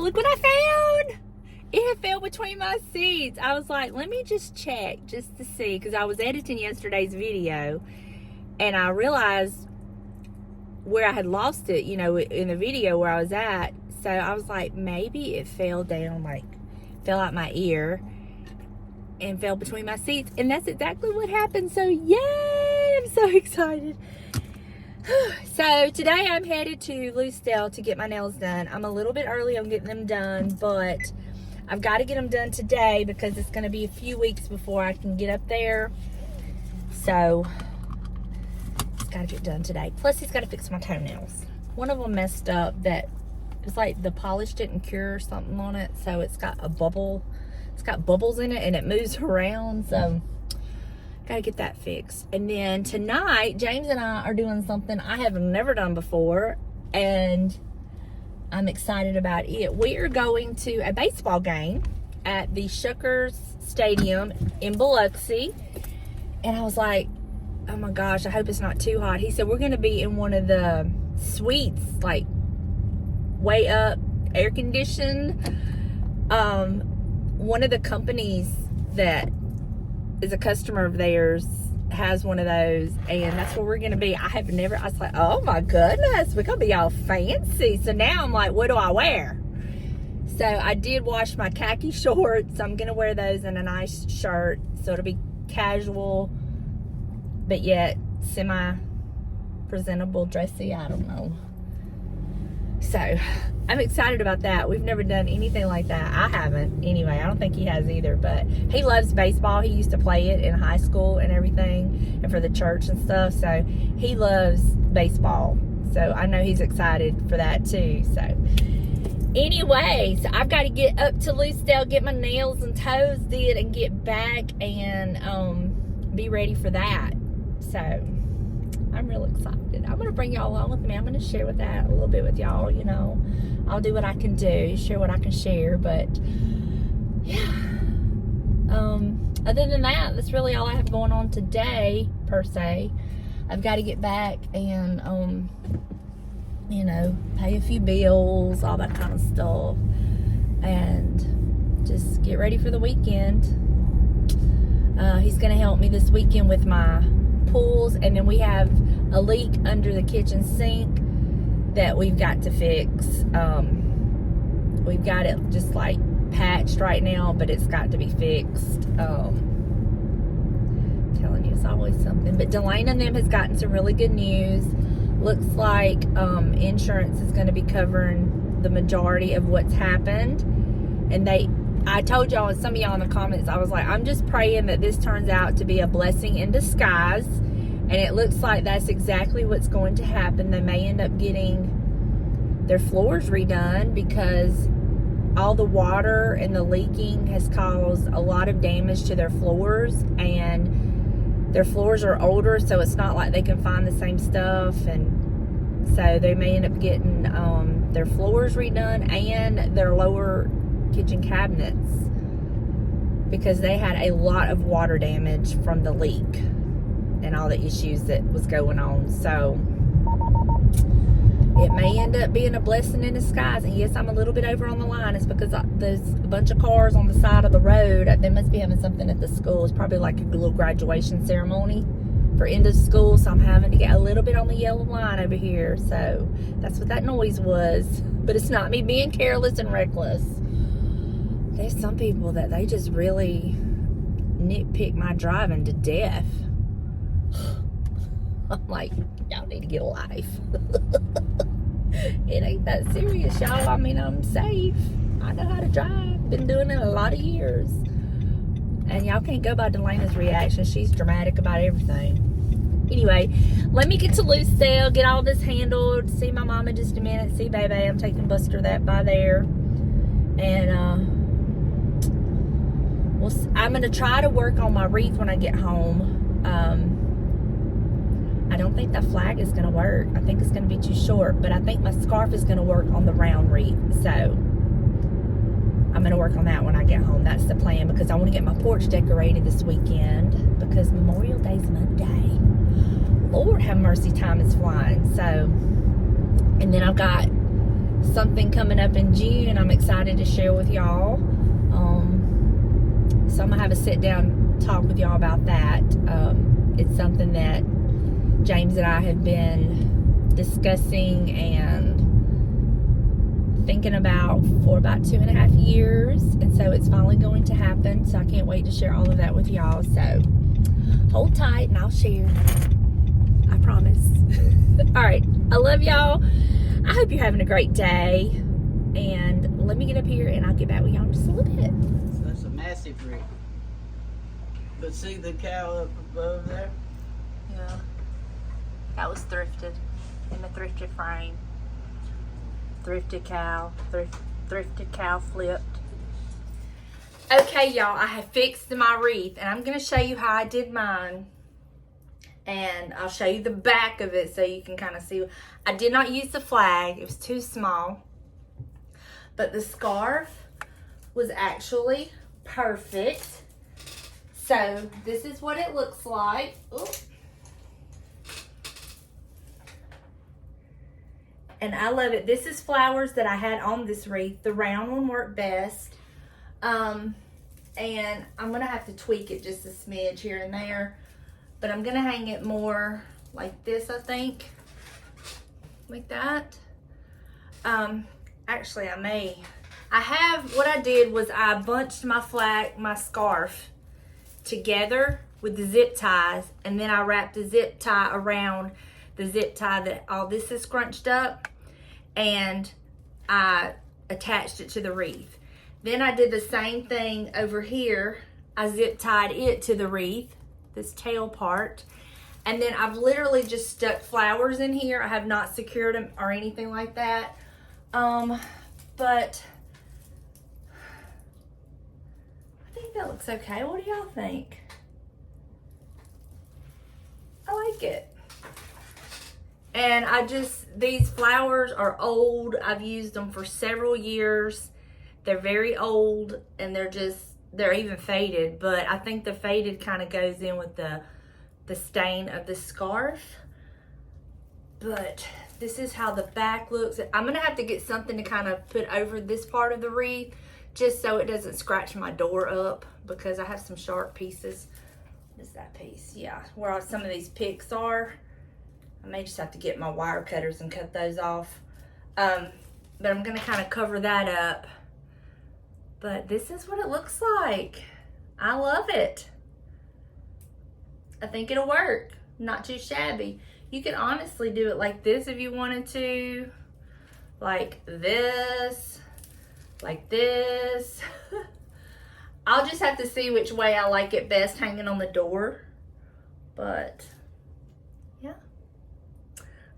look what I found. It fell between my seats. I was like, let me just check just to see, because I was editing yesterday's video and I realized where I had lost it, you know, in the video where I was at. So I was like, maybe it fell down, like fell out my ear and fell between my seats. And that's exactly what happened. So yay, I'm so excited. So today I'm headed to Lucedale to get my nails done. I'm a little bit early on getting them done, but I've got to get them done today because it's going to be a few weeks before I can get up there. So it's got to get done today. Plus he's got to fix my toenails. One of them messed up, that it's like the polish didn't cure or something on it, so it's got a bubble. It's got bubbles in it and it moves around, so got to get that fixed. And then tonight, James and I are doing something I have never done before, and I'm excited about it. We are going to a baseball game at the Shucker Stadium in Biloxi. And I was like, oh my gosh, I hope it's not too hot. He said, we're going to be in one of the suites, like way up, air conditioned. One of the companies that is a customer of theirs has one of those, and that's where we're gonna be. I was like, oh my goodness, we're gonna be all fancy. So now I'm like, what do I wear? So I did wash my khaki shorts. I'm gonna wear those and a nice shirt, so it'll be casual but yet semi presentable, dressy, I don't know. So I'm excited about that. We've never done anything like that. I haven't anyway. I don't think he has either, but he loves baseball. He used to play it in high school and everything, and for the church and stuff. So he loves baseball. So I know he's excited for that too. So anyway, so I've got to get up to Lucedale, get my nails and toes did, and get back and be ready for that. So I'm real excited. I'm going to bring y'all along with me. I'm going to share with that a little bit with y'all, you know. I'll do what I can do, share what I can share, but yeah. Other than that, that's really all I have going on today, per se. I've got to get back and, you know, pay a few bills, all that kind of stuff, and just get ready for the weekend. He's going to help me this weekend with my pools, and then we have a leak under the kitchen sink that we've got to fix. We've got it just like patched right now, but it's got to be fixed. Telling you, it's always something. But Delane and them has gotten some really good news. Looks like insurance is going to be covering the majority of what's happened. And I told y'all, and some of y'all in the comments, I was like, I'm just praying that this turns out to be a blessing in disguise. And it looks like that's exactly what's going to happen. They may end up getting their floors redone because all the water and the leaking has caused a lot of damage to their floors. And their floors are older, so it's not like they can find the same stuff. And so they may end up getting their floors redone and their lower kitchen cabinets, because they had a lot of water damage from the leak and all the issues that was going on. So it may end up being a blessing in disguise. And yes, I'm a little bit over on the line. It's because there's a bunch of cars on the side of the road. They must be having something at the school. It's probably like a little graduation ceremony for end of school. So I'm having to get a little bit on the yellow line over here. So that's what that noise was. But it's not me being careless and reckless. There's some people that they just really nitpick my driving to death. I'm like, y'all need to get a life. It ain't that serious, y'all. I mean, I'm safe. I know how to drive. Been doing it a lot of years. And y'all can't go by Delana's reaction. She's dramatic about everything. Anyway, let me get to Lucedale, get all this handled, see my mom in just a minute, see Baby. I'm taking Buster that by there. And, I'm going to try to work on my wreath when I get home. I don't think the flag is going to work. I think it's going to be too short, but I think my scarf is going to work on the round wreath. So I'm going to work on that when I get home. That's the plan, because I want to get my porch decorated this weekend, because Memorial Day's Monday. Lord have mercy, time is flying. So, and then I've got something coming up in June I'm excited to share with y'all. So I'm gonna have a sit down talk with y'all about that. It's something that James and I have been discussing and thinking about for about 2.5 years, and so it's finally going to happen. So I can't wait to share all of that with y'all. So hold tight and I'll share. I promise. All right, I love y'all. I hope you're having a great day, and let me get up here and I'll get back with y'all in just a little bit. So that's a massive rig. But see the cow up above there? Yeah, that was thrifted in the thrifted frame. Thrifted cow, thrifted cow flipped. Okay, y'all, I have fixed my wreath, and I'm gonna show you how I did mine. And I'll show you the back of it so you can kind of see. I did not use the flag, it was too small. But the scarf was actually perfect. So this is what it looks like. Ooh. And I love it. This is flowers that I had on this wreath. The round one worked best. And I'm going to have to tweak it just a smidge here and there. But I'm going to hang it more like this, I think. Like that. Actually, what I did was I bunched my scarf together with the zip ties. And then I wrapped the zip tie around the zip tie that all this is scrunched up. And I attached it to the wreath. Then I did the same thing over here. I zip tied it to the wreath, this tail part. And then I've literally just stuck flowers in here. I have not secured them or anything like that. But I think that looks okay. What do y'all think? I like it. And these flowers are old. I've used them for several years. They're very old, and they're even faded, but I think the faded kind of goes in with the stain of the scarf. But this is how the back looks. I'm gonna have to get something to kind of put over this part of the wreath just so it doesn't scratch my door up, because I have some sharp pieces. What is that piece? Yeah, where some of these picks are. I may just have to get my wire cutters and cut those off. But I'm gonna kind of cover that up. But this is what it looks like. I love it. I think it'll work. Not too shabby. You could honestly do it like this if you wanted to. Like this. Like this. I'll just have to see which way I like it best hanging on the door. But yeah.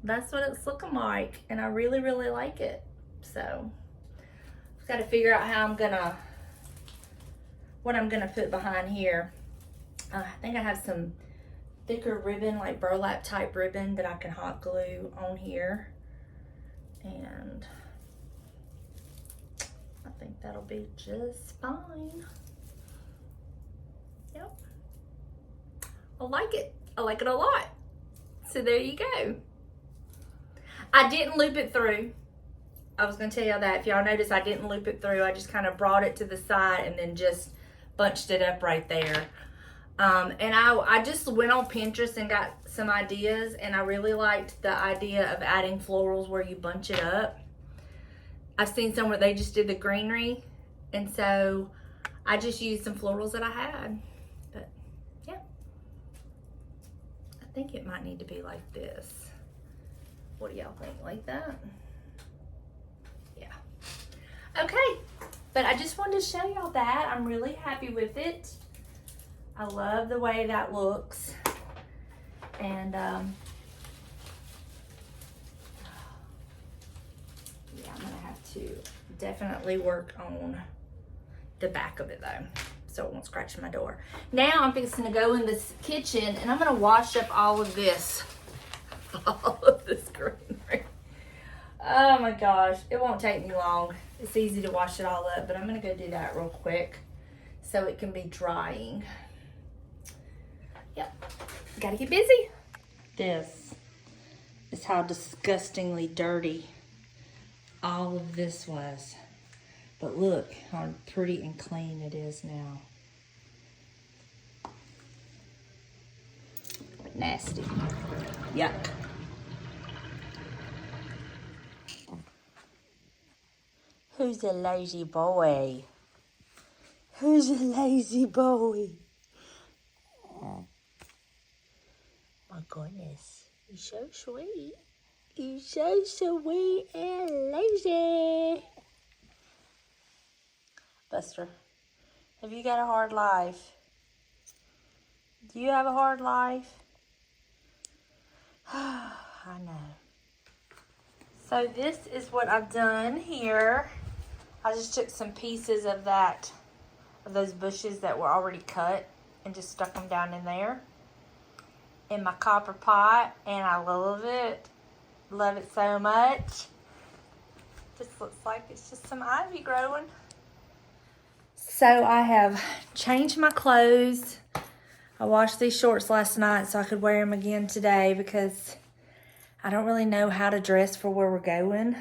That's what it's looking like, and I really, really like it. So I've got to figure out what I'm gonna put behind here. I think I have some thicker ribbon, like burlap type ribbon, that I can hot glue on here, and I think that'll be just fine. Yep, I like it. I like it a lot. So there you go. I didn't loop it through. I was going to tell y'all that. If y'all notice, I didn't loop it through. I just kind of brought it to the side and then just bunched it up right there. And I just went on Pinterest and got some ideas, and I really liked the idea of adding florals where you bunch it up. I've seen some where they just did the greenery, and so I just used some florals that I had. But yeah, I think it might need to be like this. What do y'all think? Like that? Yeah. Okay. But I just wanted to show y'all that. I'm really happy with it. I love the way that looks. And yeah, I'm gonna have to definitely work on the back of it though, so it won't scratch my door. Now I'm fixing to go in this kitchen, and I'm gonna wash up all of this. All of this greenery. Oh my gosh, it won't take me long. It's easy to wash it all up, but I'm gonna go do that real quick so it can be drying. Yep, gotta get busy. This is how disgustingly dirty all of this was. But look how pretty and clean it is now. Nasty. Yuck. Who's a lazy boy? Who's a lazy boy? Oh. My goodness. You're so sweet. You're so sweet and lazy. Buster, have you got a hard life? Do you have a hard life? I know. So this is what I've done here. I just took some pieces of those bushes that were already cut and just stuck them down in there in my copper pot, and I love it. Love it so much. Just looks like it's just some ivy growing. So I have changed my clothes. I washed these shorts last night so I could wear them again today because I don't really know how to dress for where we're going,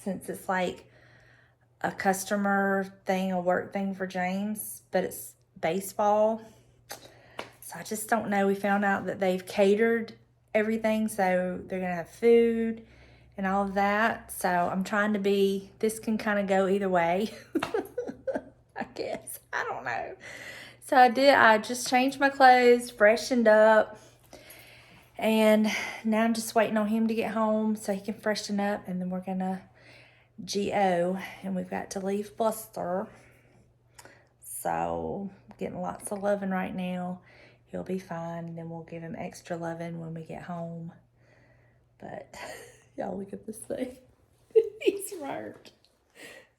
since it's like a customer thing, a work thing for James, but it's baseball. So I just don't know. We found out that they've catered everything, so they're going to have food and all of that. So I'm trying to be, this can kind of go either way, I guess. I don't know. So I just changed my clothes, freshened up, and now I'm just waiting on him to get home so he can freshen up, and then we're going to GO, and we've got to leave Buster. So getting lots of loving right now. He'll be fine, and then we'll give him extra loving when we get home. But y'all look at this thing. He's hurt.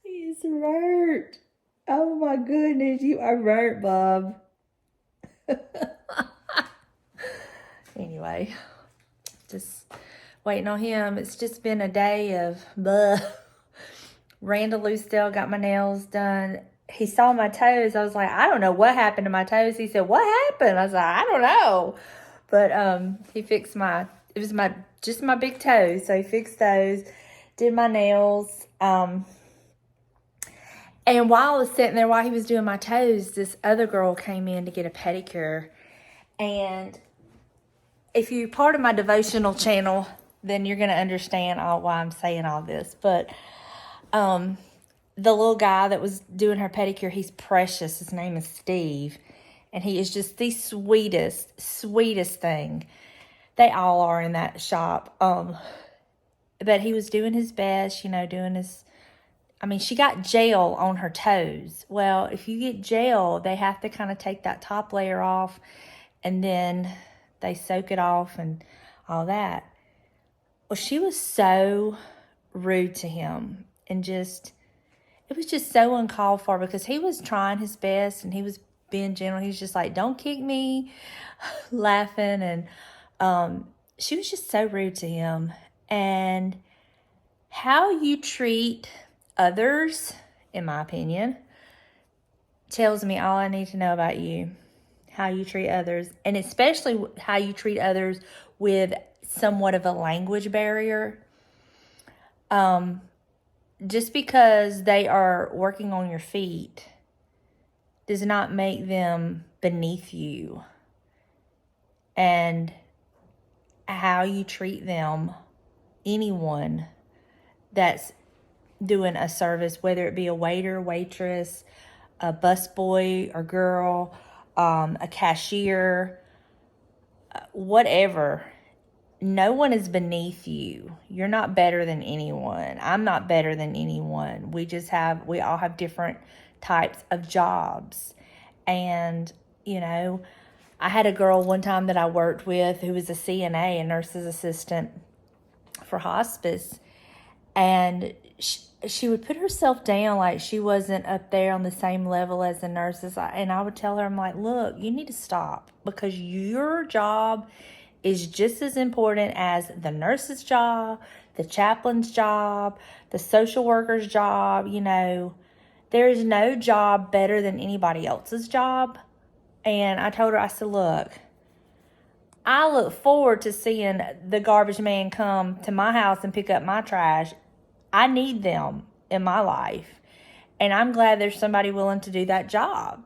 He's hurt. Oh my goodness, you are hurt, Bob. Anyway, just waiting on him. It's just been a day of blah. Ran to Lucedale, got my nails done. He saw my toes. I was like, I don't know what happened to my toes. He said, what happened? I was like, I don't know. But he fixed it was just my big toes. So he fixed those, did my nails. And while I was sitting there, while he was doing my toes, this other girl came in to get a pedicure. And if you're part of my devotional channel, then you're going to understand why I'm saying all this. But the little guy that was doing her pedicure, he's precious. His name is Steve. And he is just the sweetest thing. They all are in that shop. But he was doing his best, she got gel on her toes. Well, if you get gel, they have to kind of take that top layer off, and then they soak it off and all that. Well, she was so rude to him, and it was just so uncalled for, because he was trying his best and he was being gentle. He was just like, don't kick me, laughing. And she was just so rude to him. And how you treat others, in my opinion, tells me all I need to know about you. How you treat others, and especially how you treat others with somewhat of a language barrier. Just because they are working on your feet does not make them beneath you. And how you treat them, anyone that's doing a service, whether it be a waiter, waitress, a busboy or girl, a cashier, whatever. No one is beneath you. You're not better than anyone. I'm not better than anyone. We all have different types of jobs. And, I had a girl one time that I worked with who was a CNA, a nurse's assistant for hospice. And she would put herself down like she wasn't up there on the same level as the nurses. And I would tell her, I'm like, look, you need to stop, because your job is just as important as the nurse's job, the chaplain's job, the social worker's job. There is no job better than anybody else's job. And I told her, I said, look, I look forward to seeing the garbage man come to my house and pick up my trash. I need them in my life. And I'm glad there's somebody willing to do that job.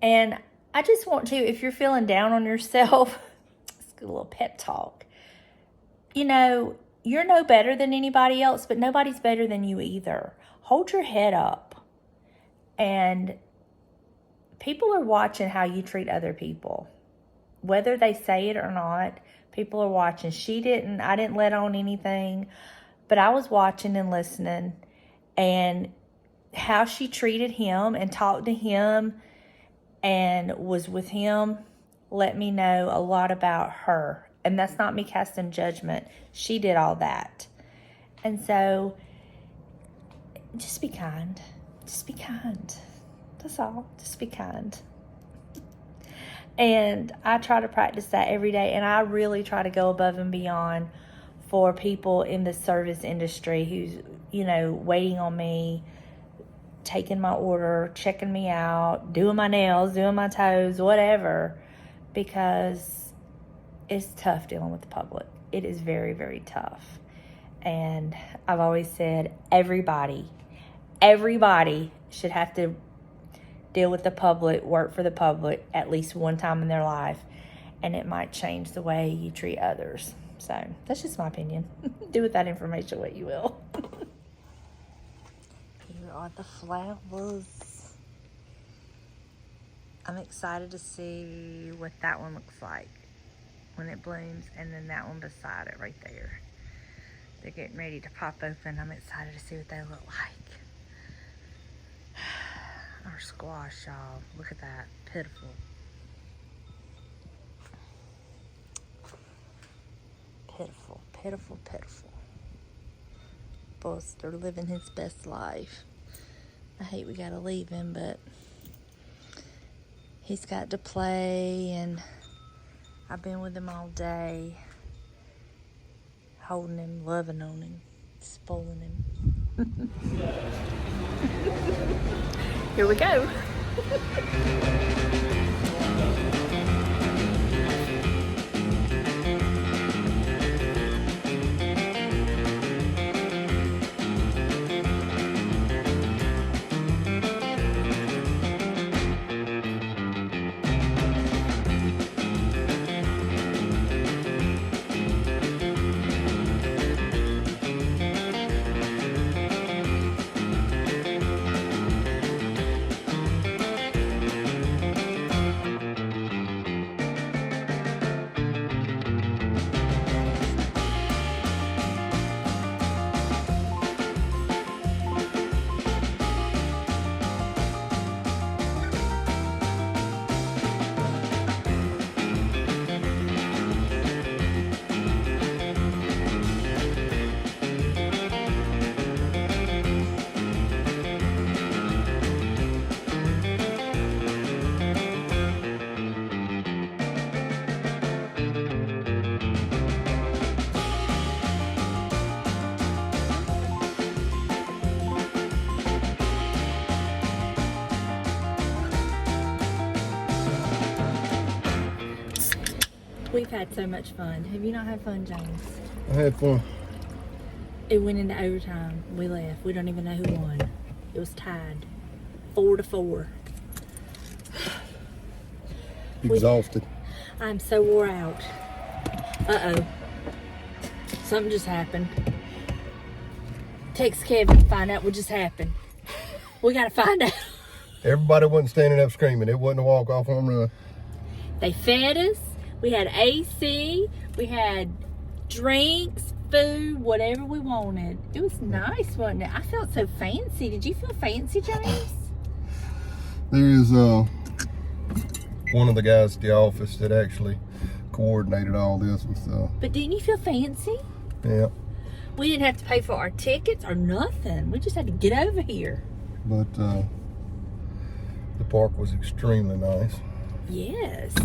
And I just want to, if you're feeling down on yourself, let's get a little pep talk. You know, you're no better than anybody else, but nobody's better than you either. Hold your head up. And people are watching how you treat other people. Whether they say it or not, people are watching. I didn't let on anything, but I was watching and listening. And how she treated him and talked to him and was with him let me know a lot about her. And that's not me casting judgment. She did all that. And so, just be kind. Just be kind. That's all. Just be kind. And I try to practice that every day. And I really try to go above and beyond for people in the service industry who's, you know, waiting on me, taking my order, checking me out, doing my nails, doing my toes, whatever. Because it's tough dealing with the public. It is very, very tough. And I've always said everybody should have to deal with the public, work for the public at least one time in their life. And it might change the way you treat others. So that's just my opinion. Do with that information what you will. Here are the flowers. I'm excited to see what that one looks like when it blooms, and then that one beside it right there. They're getting ready to pop open. I'm excited to see what they look like. Our squash, y'all. Look at that. Pitiful. Pitiful, pitiful, pitiful. Buster living his best life. I hate we gotta leave him, but he's got to play, and I've been with him all day, holding him, loving on him, spoiling him. Here we go. We've had so much fun. Have you not had fun, James? I had fun. It went into overtime. We left. We don't even know who won. It was tied 4-4. Exhausted. I'm so wore out. Uh-oh. Something just happened. Text Kevin, find out what just happened. We gotta find out. Everybody wasn't standing up screaming. It wasn't a walk-off home run. They fed us. We had AC. We had drinks, food, whatever we wanted. It was nice, wasn't it? I felt so fancy. Did you feel fancy, James? There is one of the guys at the office that actually coordinated all this with But didn't you feel fancy? yeah. We didn't have to pay for our tickets or nothing. We just had to get over here. But the park was extremely nice. Yes.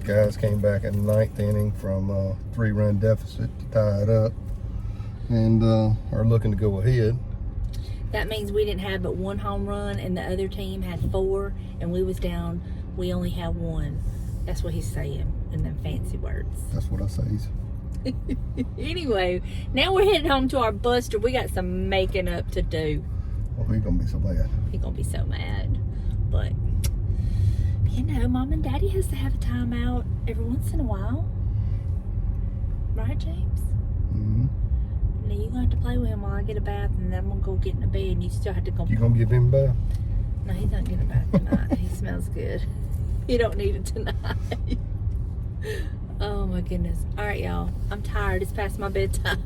Guys came back in the ninth inning from a 3-run deficit to tie it up, and are looking to go ahead. That means we didn't have but one home run, and the other team had 4, and we was down. We only had 1. That's what he's saying in them fancy words. That's what I say. Anyway, now we're headed home to our Buster. We got some making up to do. Oh, he's gonna be so mad. He's gonna be so mad. But you know, Mom and Daddy has to have a time out every once in a while. Right, James? Mm-hmm. Now you're gonna have to play with him while I get a bath, and then I'm gonna go get in the bed, and you still have to go. You gonna give him a bath? No, he's not getting a bath tonight. He smells good. You don't need it tonight. Oh my goodness. All right, y'all. I'm tired. It's past my bedtime.